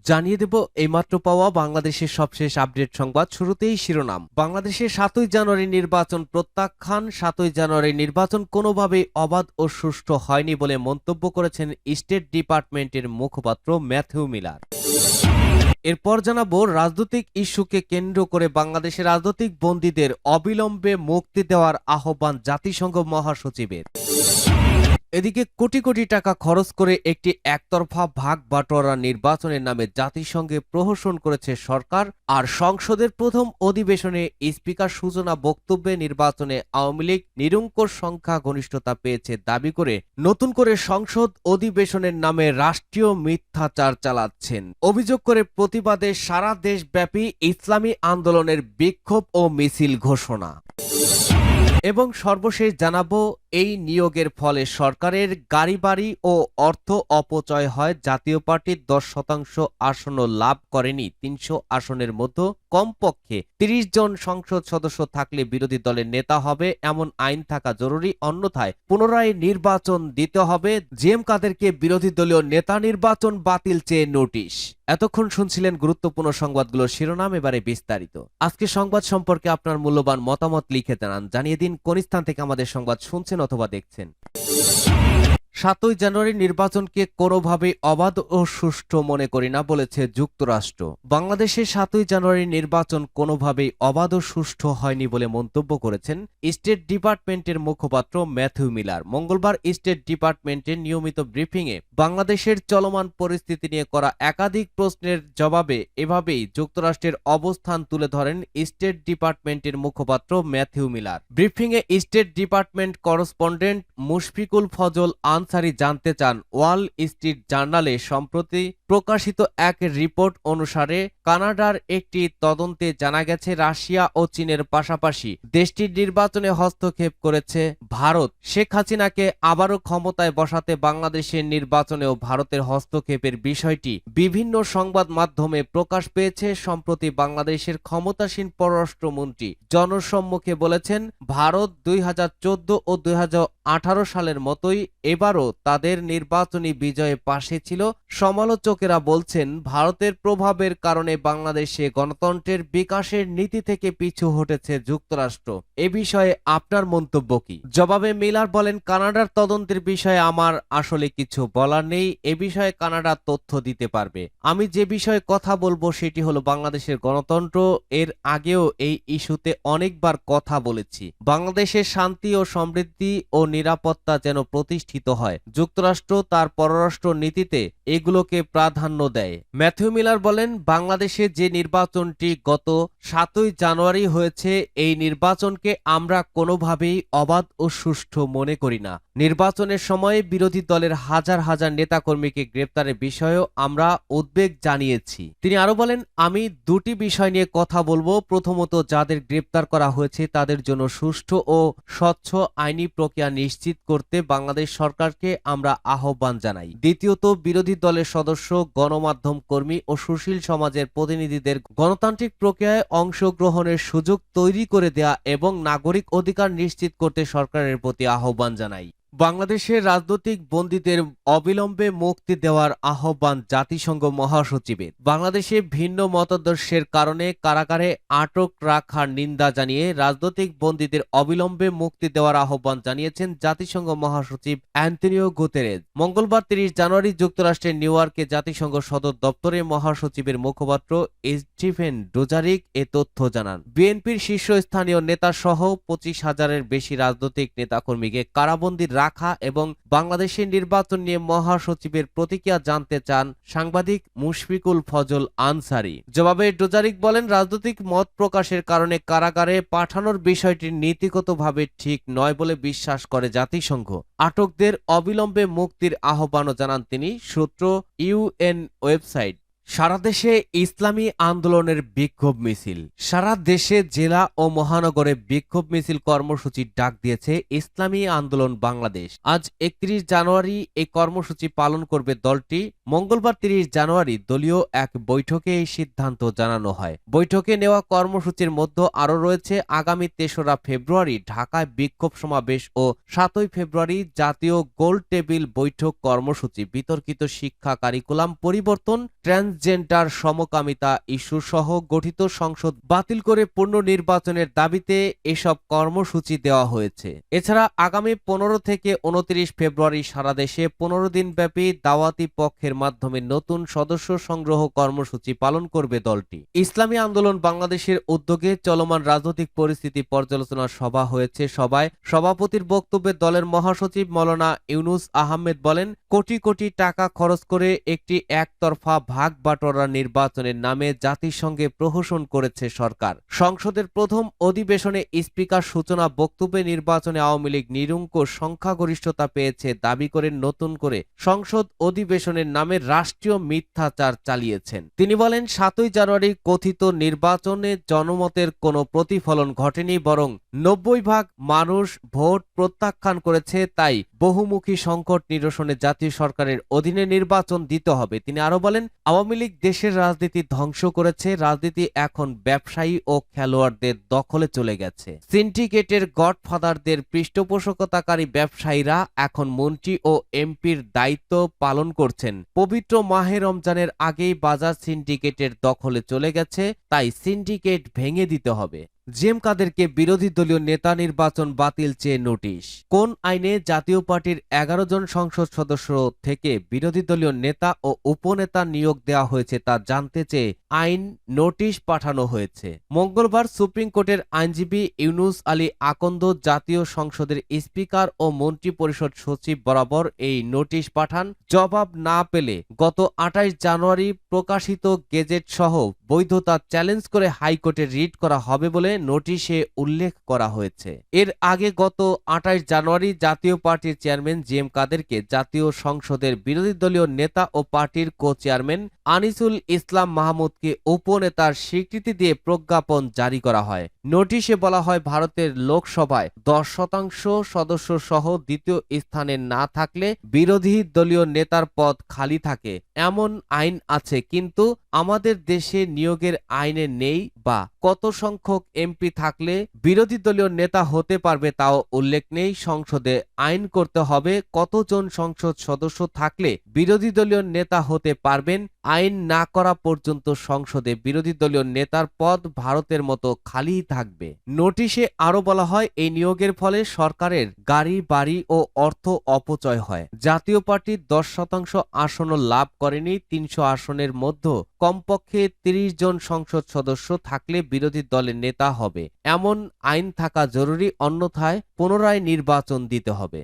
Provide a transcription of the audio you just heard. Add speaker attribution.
Speaker 1: জানিয়ে দেব এইমাত্র পাওয়া বাংলাদেশের সবশেষ আপডেট সংবাদ। শুরুতেই শিরোনাম। বাংলাদেশে ৭ই জানুয়ারি নির্বাচন প্রত্যাখ্যান। ৭ই জানুয়ারি নির্বাচন কোনোভাবেই অবাধ ও সুষ্ঠু হয়নি বলে মন্তব্য করেছেন স্টেট ডিপার্টমেন্টের মুখপাত্র ম্যাথিউ মিলার। এরপর জানাবো রাজনৈতিক ইস্যুকে কেন্দ্র করে বাংলাদেশের রাজনৈতিক বন্দীদের অবিলম্বে মুক্তি দেওয়ার আহ্বান জাতিসংঘ মহাসচিবের। এদিকে কোটি কোটি টাকা খরচ করে একটি একতরফা ভাগ বাটোয়ারা নির্বাচনের নামে জাতিসংঘে প্রহসন করেছে সরকার। আর সংসদের প্রথম অধিবেশনে স্পিকার সূচনা বক্তব্যে নির্বাচনে আওয়ামী লীগ নিরঙ্কুশ সংখ্যা গরিষ্ঠতা পেয়েছে দাবি করে নতুন করে সংসদ অধিবেশনের নামে রাষ্ট্রীয় মিথ্যাচার চালাচ্ছেন অভিযোগ করে প্রতিবাদে সারা দেশব্যাপী ইসলামী আন্দোলনের বিক্ষোভ ও মিছিল ঘোষণা। এবং সর্বশেষ জানাবো এই নিয়োগের ফলে সরকারের গাড়ি বাড়ি ও অর্থ অপচয় হয়। জাতীয় পার্টির 10% আসন লাভ করেনি। 300 আসনের মধ্যে কমপক্ষে 30 জন সংসদ সদস্য থাকলে বিরোধী দলের নেতা হবে এমন আইন থাকা জরুরি, অন্যথায় পুনরায় নির্বাচন দিতে হবে। জিএম কাদেরকে বিরোধী দলীয় নেতা নির্বাচন বাতিল চেয়ে নোটিশ। এতক্ষণ শুনছিলেন গুরুত্বপূর্ণ সংবাদগুলোর শিরোনাম, এবারে বিস্তারিত। আজকে সংবাদ সম্পর্কে আপনার মূল্যবান মতামত লিখে জানান। জানিয়ে দিন কোন স্থান থেকে আমাদের সংবাদ শুনছেন অথবা দেখছেন। ৭ই জানুয়ারি নির্বাচনকে কোনোভাবেই অবাধ ও সুষ্ঠু মনে করি না বলেছে যুক্তরাষ্ট্র। বাংলাদেশে ৭ই জানুয়ারি নির্বাচন কোনোভাবেই অবাধ ও সুষ্ঠু হয়নি বলে মন্তব্য করেছেন স্টেট ডিপার্টমেন্টের মুখপাত্র ম্যাথিউ মিলার। মঙ্গলবার স্টেট ডিপার্টমেন্টের নিয়মিত ব্রিফিংয়ে বাংলাদেশের চলমান পরিস্থিতি নিয়ে করা একাধিক প্রশ্নের জবাবে এভাবেই যুক্তরাষ্ট্রের অবস্থান তুলে ধরেন স্টেট ডিপার্টমেন্টের মুখপাত্র ম্যাথিউ মিলার। ব্রিফিংয়ে state department correspondent Mushfiqul Fazal Ansari জানতে চান, ওয়াল স্ট্রিট জার্নালে সম্প্রতি প্রকাশিত এক রিপোর্ট অনুসারে কানাডার একটি তদন্তে জানা গেছে রাশিয়া ও চীনের পাশাপাশি দেশটির নির্বাচনে হস্তক্ষেপ করেছে ভারত। শেখ হাসিনাকে আবারও ক্ষমতায় বসাতে বাংলাদেশের নির্বাচনেও ভারতের হস্তক্ষেপের বিষয়টি বিভিন্ন সংবাদ মাধ্যমে প্রকাশ পেয়েছে। সম্প্রতি বাংলাদেশের ক্ষমতাসীন পররাষ্ট্রমন্ত্রী জনসম্মুখে বলেছেন, ভারত 2014 ও 2018 সালের মতোই এবারও তাদের নির্বাচনী বিজয়ে পাশে ছিল। সমালোচকেরা বলছেন, ভারতের প্রভাবের কারণে বাংলাদেশে গণতন্ত্রের বিকাশের নীতি থেকে পিছু হটেছে যুক্তরাষ্ট্র। এ বিষয়ে আপনার মন্তব্য কি? জবাবে মিলার বলেন, কানাডার তদন্তের বিষয়ে আমার আসলে কিছু বলার নেই। এ বিষয়ে কানাডা তথ্য দিতে পারবে। আমি যে বিষয়ে কথা বলবো সেটি হলো বাংলাদেশের গণতন্ত্র। এর আগেও এই ইস্যুতে অনেকবার কথা বলেছি। বাংলাদেশের শান্তি ও সমৃদ্ধি ও নিরাপত্তা যেন প্রতিষ্ঠিত হয়। যুক্তরাষ্ট্র তার পররাষ্ট্র নীতিতে এগুলোকে প্রাধান্য দেয়। ম্যাথিউ মিলার বলেন, বাংলাদেশে যে নির্বাচনটি গত ৭ই জানুয়ারি হয়েছে, এই নির্বাচনকে আমরা কোনোভাবেই অবাধ ও সুষ্ঠু মনে করি না। নির্বাচনের সময়ে বিরোধী দলের হাজার হাজার নেতাকর্মীকে গ্রেপ্তারের বিষয়েও আমরা উদ্বেগ জানিয়েছি। তিনি আরো বলেন, আমি দুটি বিষয় নিয়ে কথা বলবো। প্রথমত, যাদের গ্রেপ্তার করা হয়েছে তাদের জন্য সুষ্ঠু ও স্বচ্ছ আইনি প্রক্রিয়া নিশ্চিত করতে বাংলাদেশ সরকারকে আমরা আহ্বান জানাই। দ্বিতীয়ত, বিরোধী দলের সদস্য, গণমাধ্যম কর্মী ও সুশীল সমাজের প্রতিনিধিদের গণতান্ত্রিক প্রক্রিয়ায় অংশগ্রহণের সুযোগ তৈরি করে দেয়া এবং নাগরিক অধিকার নিশ্চিত করতে সরকারের প্রতি আহ্বান জানাই। বাংলাদেশের রাজনৈতিক বন্দীদের অবিলম্বে মুক্তি দেওয়ার আহ্বান জাতিসংঘ মহাসচিবের। বাংলাদেশে ভিন্ন মতাদর্শের কারণে কারাগারে আটক রাখার নিন্দা জানিয়ে রাজনৈতিক বন্দীদের অবিলম্বে মুক্তি দেওয়ার আহ্বান জানিয়েছেন জাতিসংঘ মহাসচিব অ্যান্টনিও গুতেরেস। মঙ্গলবার 30 জানুয়ারি যুক্তরাষ্ট্রের নিউ ইয়র্কে জাতিসংঘ সদর দপ্তরে মহাসচিবের মুখপাত্র স্টিফেন ডুজারিক এ তথ্য জানান। বিএনপির শীর্ষস্থানীয় নেতা সহ 25,000-এর বেশি রাজনৈতিক নেতাকর্মীকে কারাবন্দী রাখা এবং বাংলাদেশের নির্বাচন নিয়ে মহাসচিবের প্রতিক্রিয়া জানতে চান সাংবাদিক মুশফিকুল ফজল আনসারি। জবাবে ডুজারিক বলেন, রাজনৈতিক মত প্রকাশের কারণে কারাগারে পাঠানোর বিষয়টি নীতিগতভাবে ঠিক নয় বলে বিশ্বাস করে জাতিসংঘ। আটকদের অবিলম্বে মুক্তির আহ্বানও জানান তিনি। সূত্র ইউএন ওয়েবসাইট। সারা দেশে ইসলামী আন্দোলনের বিক্ষোভ মিছিল। সারা দেশে জেলা ও মহানগরে বিক্ষোভ মিছিল কর্মসূচির ডাক দিয়েছে ইসলামী আন্দোলন বাংলাদেশ। আজ 31 জানুয়ারি এই কর্মসূচি পালন করবে দলটি। মঙ্গলবার 30 জানুয়ারি দলীয় এক বৈঠকে এই সিদ্ধান্ত জানানো হয়। বৈঠকে নেওয়া কর্মসূচির মধ্যে আরও রয়েছে আগামী 3রা ফেব্রুয়ারি ঢাকায় বিক্ষোভ সমাবেশ ও 7ই ফেব্রুয়ারি জাতীয় গোল টেবিল বৈঠক কর্মসূচি, বিতর্কিত শিক্ষা কারিকুলাম পরিবর্তন, ট্রান্স ট্রান্সজেন্ডার সমকামিতা ইস্যু সহ গঠিত সংসদ বাতিল করে পুনর্নির্বাচনের দাবিতে এসব কর্মসূচি দেওয়া হয়েছে। এছাড়া আগামী 15 থেকে 29 ফেব্রুয়ারি সারা দেশে 15 দিনব্যাপী দাওয়াতি পক্ষের মাধ্যমে নতুন সদস্য সংগ্রহ কর্মসূচি পালন করবে দলটি। ইসলামী আন্দোলন বাংলাদেশের উদ্যোগে চলমান রাজনৈতিক পরিস্থিতি পর্যালোচনা সভা হয়েছে। সভায় সভাপতির বক্তব্যে দলের মহাসচিব মাওলানা ইউনুস আহমেদ বলেন, কোটি কোটি টাকা খরচ করে একটি একতরফা ভাগ বাটোয়ারা নির্বাচনের নামে জাতিসংঘে প্রহসন করেছে সরকার। সংসদের প্রথম অধিবেশনে স্পিকার সূচনা বক্তব্যে নির্বাচনে আওয়ামী লীগ নিরঙ্কুশ সংখ্যাগরিষ্ঠতা পেয়েছে দাবি করে নতুন করে সংসদ অধিবেশনের নামে রাষ্ট্রীয় মিথ্যাচার চালিয়েছেন। তিনি বলেন, 7ই জানুয়ারি কথিত নির্বাচনে জনমতের কোনো প্রতিফলন ঘটেনি, বরং 90% মানুষ ভোট প্রত্যাখ্যান করেছে। তাই বহুমুখী সংকট নিরসনে জাতীয় সরকারের অধীনে নির্বাচন দিতে হবে। তিনি আরো বলেন, আওয়ামী লীগ দেশের রাজনীতি ধ্বংস করেছে। রাজনীতি এখন ব্যবসায়ী ও খেলোয়াড়দের দখলে চলে গেছে। সিন্ডিকেটের গডফাদারদের পৃষ্ঠপোষকতাকারী ব্যবসায়ীরা এখন মন্ত্রী ও এমপির দায়িত্ব পালন করছেন। পবিত্র মাহে রমজানের আগেই বাজার সিন্ডিকেটের দখলে চলে গেছে। তাই সিন্ডিকেট ভেঙে দিতে হবে। জিএম কাদেরকে বিরোধী দলীয় নেতা নির্বাচন বাতিল চেয়ে নোটিশ। কোন আইনে জাতীয় পার্টির 11 জন সংসদ সদস্য থেকে বিরোধী দলীয় নেতা ও উপনেতা নিয়োগ দেওয়া হয়েছে তা জানতে চেয়ে আইন নোটিশ পাঠানো হয়েছে। মঙ্গলবার সুপ্রিম কোর্টের আইনজীবী ইউনুস আলী আকন্দ জাতীয় সংসদের স্পিকার ও মন্ত্রী পরিষদ সচিব বরাবর এই নোটিশ পাঠান। জবাব না পেলে গত 28 জানুয়ারি প্রকাশিত গেজেট সহ বৈধতা চ্যালেঞ্জ করে হাইকোর্টে রিট করা হবে বলে নোটিশে উল্লেখ করা হয়েছে। এর আগে গত 28 জানুয়ারি জাতীয় পার্টির চেয়ারম্যান জিএম কাদেরকে জাতীয় সংসদের বিরোধী দলীয় নেতা ও পার্টির কো চেয়ারম্যান আনিসুল ইসলাম মাহমুদকে উপনেতার স্বীকৃতি দিয়ে প্রজ্ঞাপন জারি করা হয়। নোটিশে বলা হয়, ভারতের লোকসভায় 10% সদস্য সহ দ্বিতীয় স্থানে না থাকলে বিরোধী দলীয় নেতার পদ খালি থাকে এমন আইন আছে, কিন্তু আমাদের দেশে নিয়োগের আইনে নেই বা কত সংখ্যক এমপি থাকলে বিরোধী দলীয় নেতা হতে পারবে তাও উল্লেখ নেই। সংসদে আইন করতে হবে কতজন সংসদ সদস্য থাকলে বিরোধী দলীয় নেতা হতে পারবেন। আইন না করা পর্যন্ত সংসদে বিরোধী দলীয় নেতার পদ ভারতের মতো খালিই থাকবে। নোটিশে আরো বলা হয়, এই নিয়োগের ফলে সরকারের গাড়ি বাড়ি ও অর্থ অপচয় হয়। জাতীয় পার্টি 10% আসনও লাভ করেনি। 300 আসনের মধ্যে কমপক্ষে 30 জন সংসদ সদস্য থাকলে বিরোধী দলের নেতা হবে এমন আইন থাকা জরুরি, অন্যথায় পুনরায় নির্বাচন দিতে হবে।